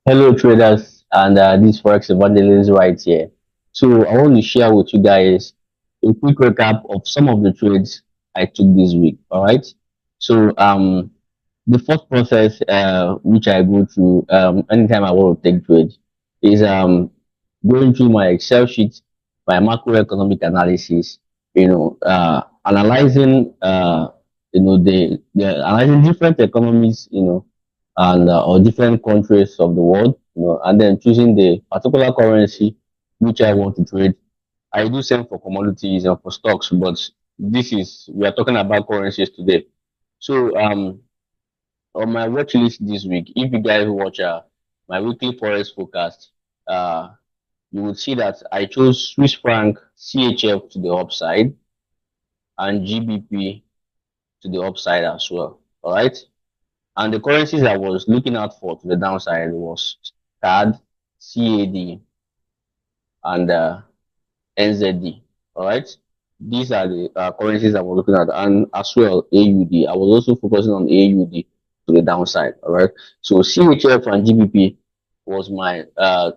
Hello traders and this Forex Evangelist right here. So I want to share with you guys a quick recap of some of the trades I took this week. All right. So the first process which I go through anytime I want to take trade is going through my Excel sheet, my macroeconomic analysis, analyzing the analyzing different economies, and or different countries of the world, and then choosing the particular currency which I want to trade. I do same for commodities and for stocks, but this is we are talking about currencies today. So on my watch list this week, if you guys watch my weekly forex forecast, uh you will see that I chose Swiss franc CHF to the upside and GBP to the upside as well. All right. And the currencies I was looking out for to the downside was CAD, CAD, and NZD. All right. These are the currencies I was looking at, and as well AUD. I was also focusing on AUD to the downside. All right. So CHF and GBP was my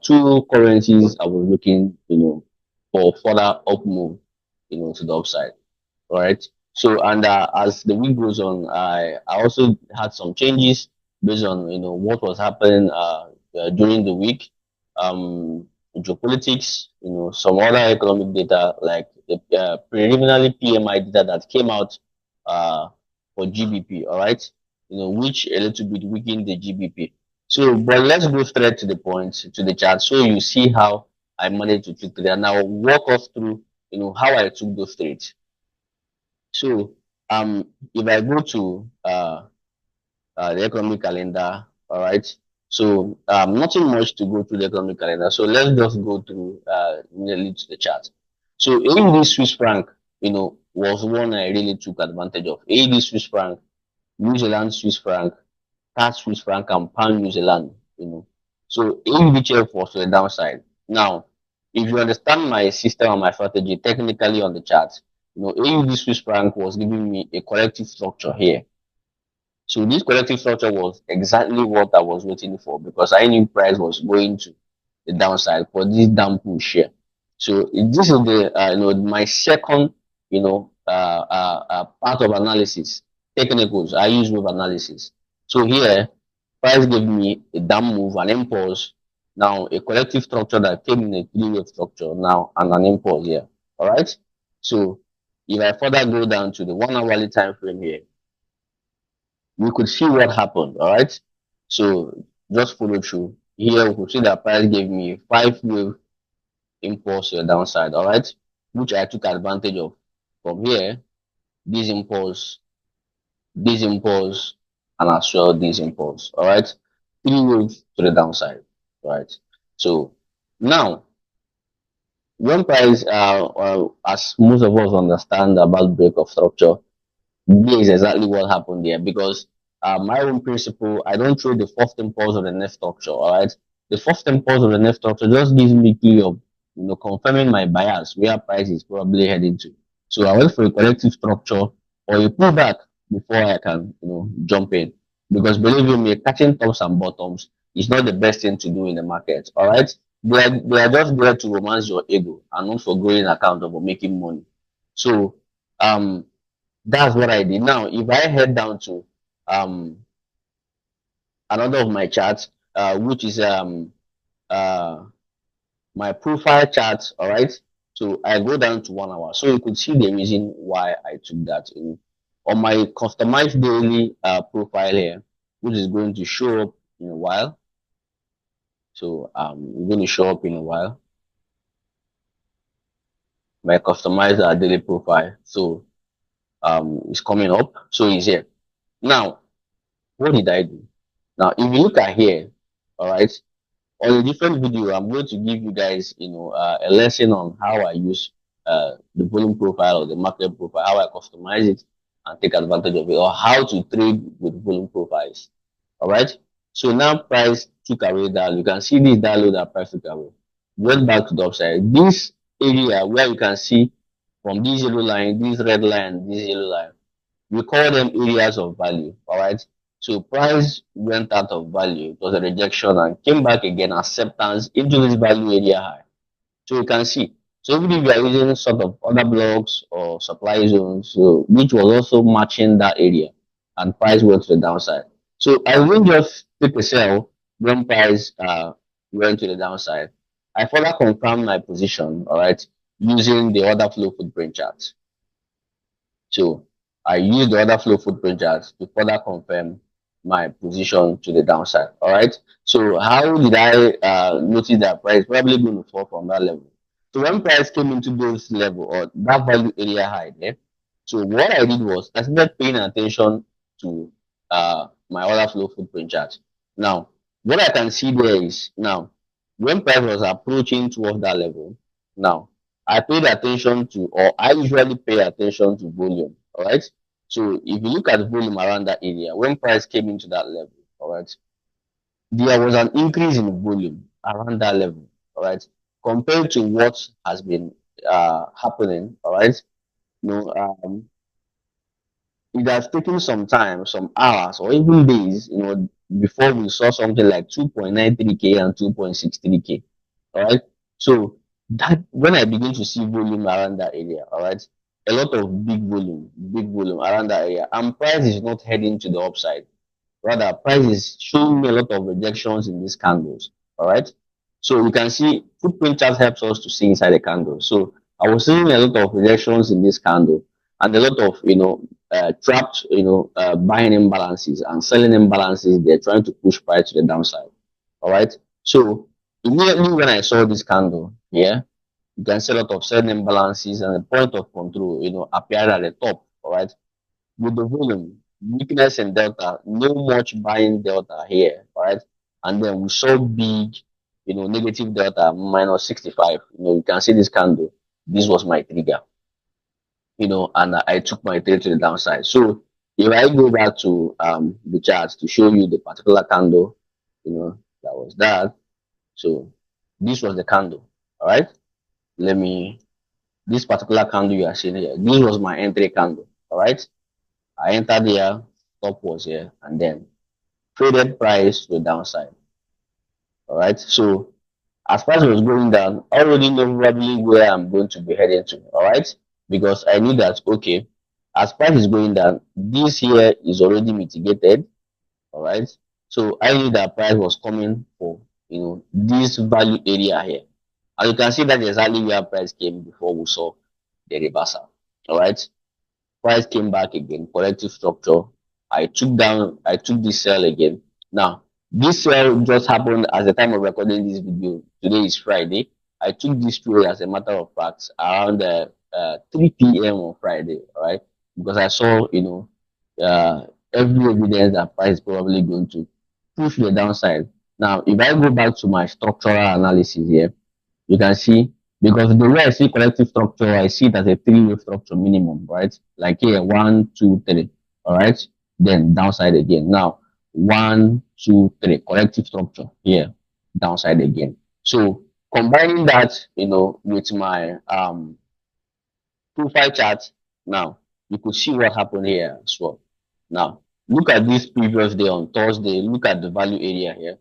two currencies I was looking, for further up move, to the upside. All right. So, and as the week goes on, I also had some changes based on what was happening during the week, um, geopolitics, some other economic data like the preliminary PMI data that came out uh, for GBP. All right, which a little bit weakened the GBP. So, but let's go straight to the point, to the chart, so you see how I managed to take it, and I'll walk us through how I took those trades. So, if I go to the economic calendar, all right. So, nothing much to go through the economic calendar. So let's just go through nearly to the chart. So, AUD Swiss franc, was one I really took advantage of. AUD Swiss franc, New Zealand Swiss franc, CAD Swiss franc, and Pound New Zealand. So AUD was to the downside. Now, if you understand my system and my strategy technically on the chart, AUD Swiss franc was giving me a corrective structure here. So this corrective structure was exactly what I was waiting for because I knew price was going to the downside for this down push here. So this is the my second part of analysis technicals. I use wave analysis. So here price gave me a down move, an impulse, now a collective structure that came in a three-wave structure now, and an impulse here. All right. So if I further go down to the 1 hourly time frame here, we could see what happened. All right. So just follow through. Here we could see that price gave me five-wave impulse to the downside. All right, which I took advantage of. From here, this impulse, this impulse, and as well this impulse. All right, three waves to the downside. All right. So now, when price, as most of us understand about break of structure, this is exactly what happened there because my own principle, I don't trade the first impulse of the next structure. All right, the first impulse of the next structure just gives me key of confirming my bias where price is probably heading to. So I went for a collective structure or a pullback before I can jump in because believe you me, catching tops and bottoms is not the best thing to do in the market. All right, they are just there to romance your ego and not for growing account or for making money. So that's what I did. Now, if I head down to um another of my charts, which is uh my profile chart, all right. So I go down to 1 hour, so you could see the reason why I took that on my customized daily profile here, which is going to show up in a while. So it's going to show up in a while. My customized daily profile, so it's coming up. So it's here now. What did I do? Now, if you look at here, all right, on a different video, I'm going to give you guys, a lesson on how I use the volume profile or the market profile, how I customize it and take advantage of it, or how to trade with volume profiles. All right. So now price took away that. You can see this dialogue that price took away. Went back to the upside. This area where you can see from this yellow line, this red line, this yellow line, we call them areas of value. All right. So price went out of value. It was a rejection and came back again, acceptance into this value area high. So you can see. So even if you are using sort of other blocks or supply zones, so which was also matching that area, and price went to the downside. So I won't just take a sell when price went to the downside. I further confirmed my position, all right, using the order flow footprint chart. So I use the order flow footprint chart to further confirm my position to the downside. All right. So how did I notice that price probably going to fall from that level? So when price came into those level or that value area high there, so what I did was I started paying attention to my order flow footprint chart. Now, what I can see there is now when price was approaching towards that level, now I paid attention to, or I usually pay attention to volume. All right. So if you look at volume around that area, when price came into that level, all right, there was an increase in volume around that level, all right, compared to what has been happening, all right. You know, it has taken some time, some hours, or even days, before we saw something like 2.93K and 2.63K. All right. So that when I begin to see volume around that area, all right, a lot of big volume around that area, and price is not heading to the upside. Rather, price is showing me a lot of rejections in these candles. All right. So you can see footprint chart helps us to see inside the candle. So I was seeing a lot of rejections in this candle and a lot of trapped buying imbalances and selling imbalances. They're trying to push price to the downside. All right. So immediately when I saw this candle here, you can see a lot of selling imbalances and the point of control, appeared at the top. All right, with the volume, weakness in delta, no much buying delta here, all right? And then we saw big, negative delta minus 65. You can see this candle. This was my trigger, and I took my trade to the downside. So if I go back to the charts to show you the particular candle, that was that. So this was the candle, all right? Let me, this particular candle you are seeing here, this was my entry candle, all right? I entered here, top was here, and then traded price to the downside. All right. So as price was going down, I already know probably where I'm going to be heading to. All right. Because I knew that okay, as price is going down, this here is already mitigated. All right. So I knew that price was coming for this value area here. And you can see that exactly where price came before we saw the reversal. All right. Price came back again, corrective structure. I took this sell again. Now, this sell just happened at the time of recording this video. Today is Friday. I took this trade as a matter of fact around 3 p.m. on Friday, all right? Because I saw, every evidence that price is probably going to push the downside. Now, if I go back to my structural analysis here, you can see because the way I see collective structure, I see it as a three-wave structure minimum, right? Like here, 1, 2, 3, all right? Then downside again. Now, 1, 2, 3, collective structure here, downside again. So combining that, with my profile chart, now you could see what happened here as well. Now, look at this previous day on Thursday, look at the value area here.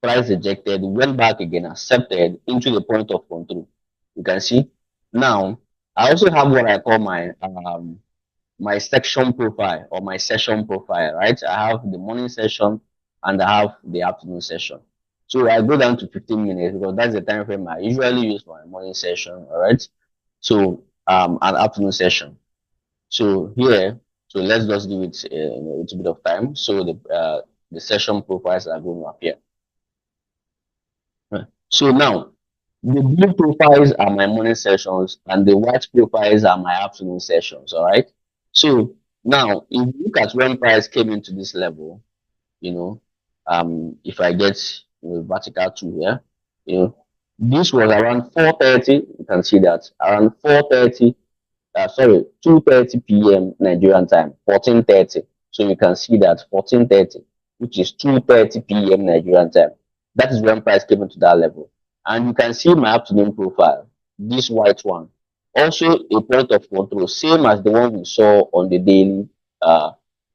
Price rejected, went back again, accepted into the point of control. You can see. Now, I also have what I call my section profile or my session profile, right? I have the morning session and I have the afternoon session. So I go down to 15 minutes because that's the time frame I usually use for my morning session, all right? So an afternoon session. So here, so let's just give it a little bit of time. So the session profiles are going to appear. So now, the blue profiles are my morning sessions and the white profiles are my afternoon sessions. All right. So now, if you look at when price came into this level, you know, if I get vertical two here, this was around 4:30. You can see that around 4:30. Sorry, 2:30 p.m. Nigerian time, 14:30. So you can see that 14:30, which is 2:30 p.m. Nigerian time. That is when price came into that level. And you can see my afternoon profile, this white one. Also a point of control, same as the one we saw on the daily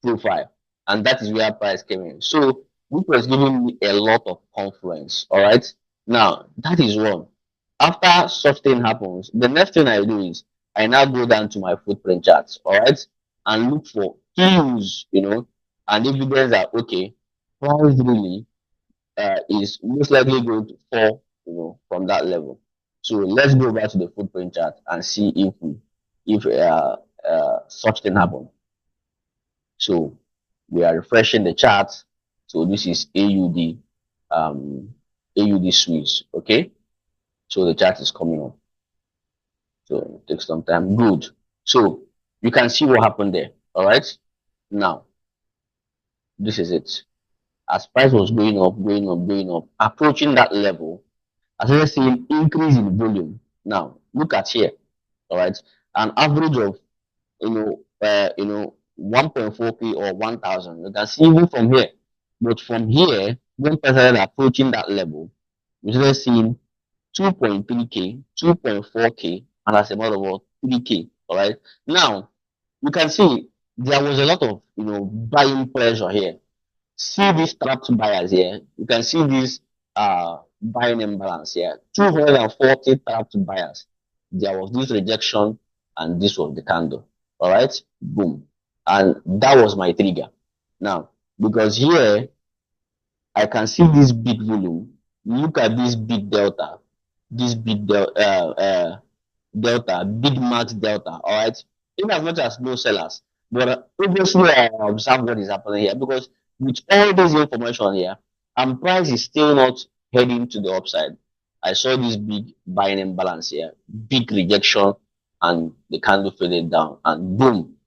profile. and that is where price came in. So which was giving me a lot of confidence. All right. Now that is one. After such thing happens, the next thing I do is I now go down to my footprint charts, all right, and look for clues, and evidence that okay, price really is most likely going to fall, from that level. So let's go back to the footprint chart and see if such thing happen. So we are refreshing the chart. So this is AUD, AUD Swiss. Okay. So the chart is coming up. So it takes some time. Good. So you can see what happened there. All right. Now this is it. As price was going up, going up, going up, approaching that level, I started seeing increase in volume. Now look at here. All right. An average of 1.4k or 1,000. You can see even from here. But from here, when price started approaching that level, we started seeing 2.3k, 2.4k, and as a matter of what, 3k. All right. Now you can see there was a lot of buying pressure here. See these trapped buyers here. You can see this buying imbalance here. 240 trapped buyers. There was this rejection, and this was the candle. All right, boom, and that was my trigger. Now, because here I can see this big volume. Look at this big delta, this big delta, big max delta. All right, in as much as no sellers, but obviously I observe what is happening here because with all this information here, and price is still not heading to the upside. I saw this big buying imbalance here, big rejection, and the candle faded down, and boom,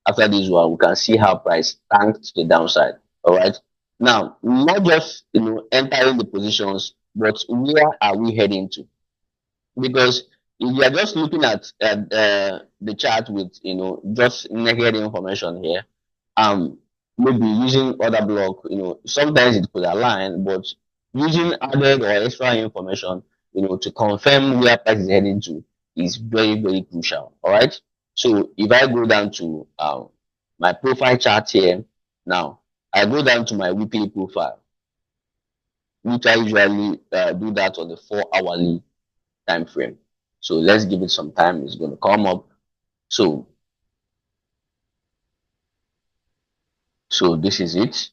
after this one, we can see how price tanked to the downside. All right. Now, not just entering the positions, but where are we heading to? Because if you are just looking at the chart with just naked information here, um maybe using other block, sometimes it could align, but using added or extra information, to confirm where price is heading to is very, very crucial. All right. So if I go down to my profile chart here, now I go down to my weekly profile, which I usually do that on the 4 hourly time frame. So let's give it some time. It's going to come up. So this is it.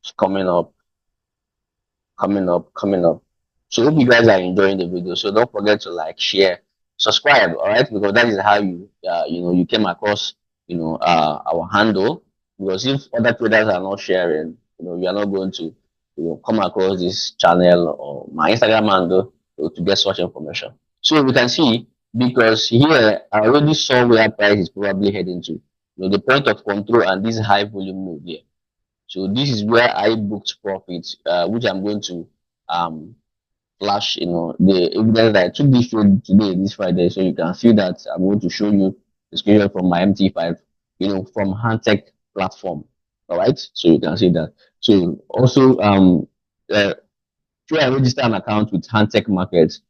It's coming up, coming up, coming up. So hope you guys are enjoying the video. So don't forget to like, share, subscribe. All right, because that is how you came across our handle. Because if other traders are not sharing, you are not going to come across this channel or my Instagram handle to get such information. So we can see, because here I already saw where price is probably heading to. The point of control and this high volume move here. So this is where I booked profits, which I'm going to flash, the evidence that I took this trade today, this Friday. So you can see that I'm going to show you the screenshot from my MT5, from Handtech platform. All right. So you can see that. So also, try and register an account with Handtech Markets.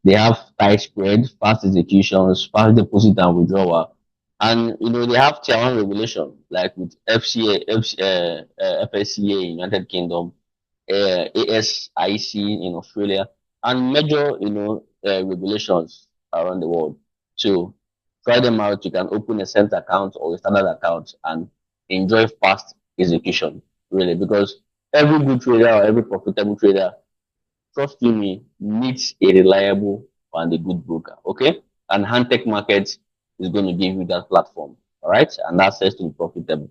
They have tight spread, fast executions, fast deposit and withdrawal, and they have tier one regulation like with FSCA in United Kingdom, ASIC in Australia, and major regulations around the world. So try them out. You can open a cent account or a standard account and enjoy fast execution, really, because every good trader or every profitable trader, trust you me, needs a reliable and a good broker. Okay, and Handtech Markets is going to give you that platform. All right, and access to profitable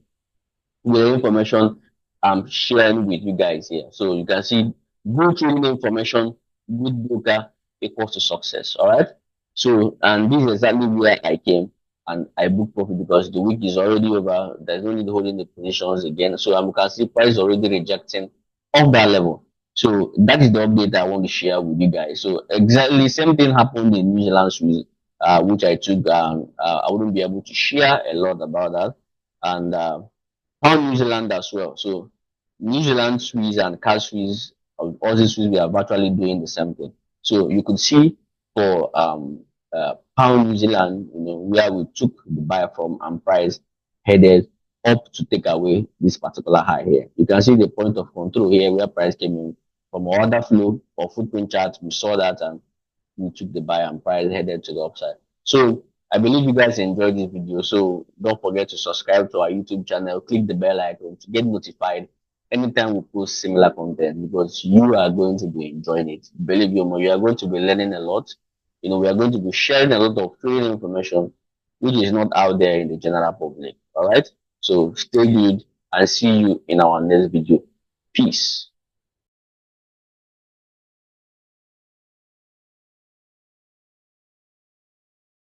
the information I'm sharing with you guys here. So you can see good trading information, good broker equals to success. All right. So, and this is exactly where I came and I booked profit because the week is already over. There's no need holding the positions again. So you can see price already rejecting off that level. So that is the update I want to share with you guys. So exactly same thing happened in New Zealand, which I took. I wouldn't be able to share a lot about that. And on New Zealand as well. So New Zealand Swiss and CAD Swiss, Aussie Swiss, we are virtually doing the same thing. So you could see for pound New Zealand, where we took the buy from and price headed up to take away this particular high here. You can see the point of control here where price came in from our order flow or footprint chart. We saw that and we took the buy and price headed to the upside. So I believe you guys enjoyed this video. So don't forget to subscribe to our YouTube channel, click the bell icon to get notified anytime we post similar content because you are going to be enjoying it. Believe you are going to be learning a lot. We are going to be sharing a lot of trading information which is not out there in the general public. All right. So stay good and see you in our next video. Peace.